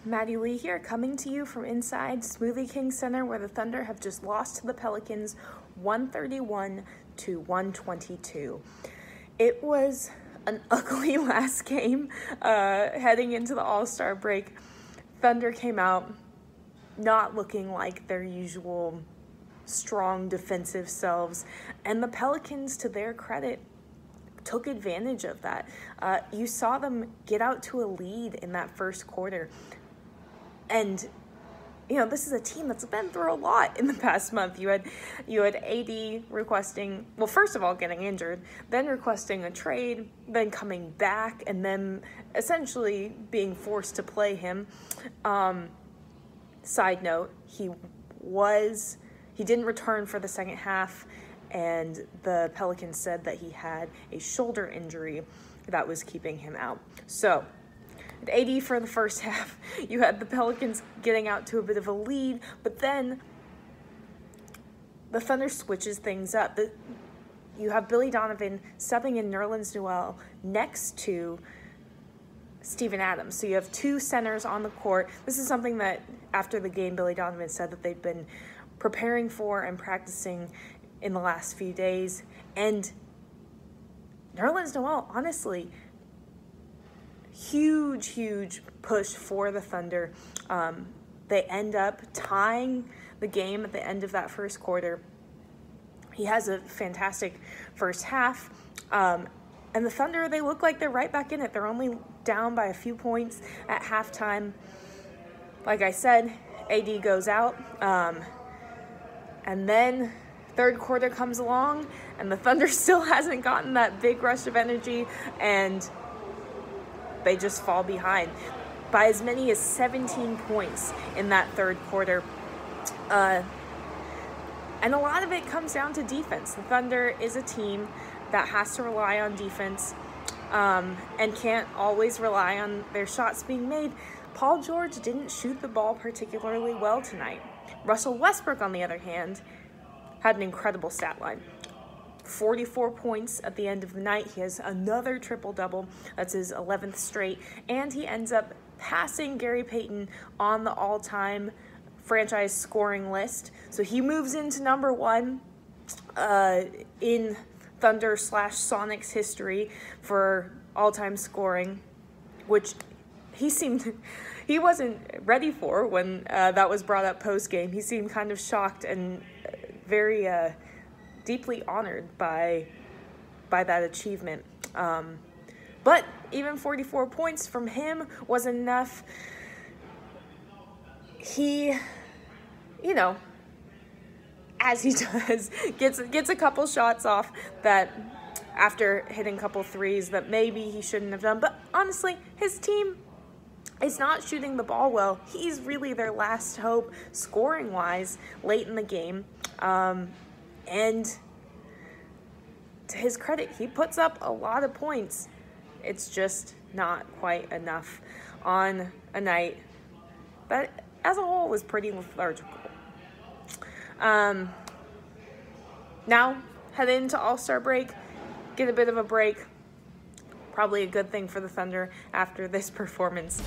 Maddie Lee here, coming to you from inside Smoothie King Center, where the Thunder have just lost to the Pelicans 131-122. It was an ugly last game heading into the All-Star break. Thunder came out not looking like their usual strong defensive selves, and the Pelicans, to their credit, took advantage of that. You saw them get out to a lead in that first quarter. And, you know, this is a team that's been through a lot in the past month. You had AD requesting, well, first of all, getting injured, then requesting a trade, then coming back, and then essentially being forced to play him. Side note, he didn't return for the second half, and the Pelicans said that he had a shoulder injury that was keeping him out. So, AD for the first half, you had the Pelicans getting out to a bit of a lead, but then the Thunder switches things up. You have Billy Donovan subbing in Nerlens Noel next to Steven Adams. So you have two centers on the court. This is something that after the game, Billy Donovan said that they've been preparing for and practicing in the last few days. And Nerlens Noel, honestly, huge push for the Thunder. They end up tying the game at the end of that first quarter. He has a fantastic first half. And the Thunder, they look like they're right back in it. They're only down by a few points at halftime. Like I said, AD goes out. And then third quarter comes along, and the Thunder still hasn't gotten that big rush of energy, and they just fall behind by as many as 17 points in that third quarter. And a lot of it comes down to defense. The Thunder is a team that has to rely on defense and can't always rely on their shots being made. Paul George didn't shoot the ball particularly well tonight. Russell Westbrook, on the other hand, had an incredible stat line. 44 points at the end of the night. He has another triple-double. That's his 11th straight. And he ends up passing Gary Payton on the all-time franchise scoring list. So he moves into number one in Thunder/Sonics history for all-time scoring, which he wasn't ready for when that was brought up post-game. He seemed kind of shocked and very deeply honored by that achievement. But even 44 points from him was enough. He, you know, as he does, gets a couple shots off that after hitting a couple threes that maybe he shouldn't have done. But honestly, his team is not shooting the ball well. He's really their last hope scoring-wise late in the game. And to his credit, he puts up a lot of points. It's just not quite enough on a night that, as a whole, was pretty lethargical. Now, head into All-Star break, get a bit of a break. Probably a good thing for the Thunder after this performance.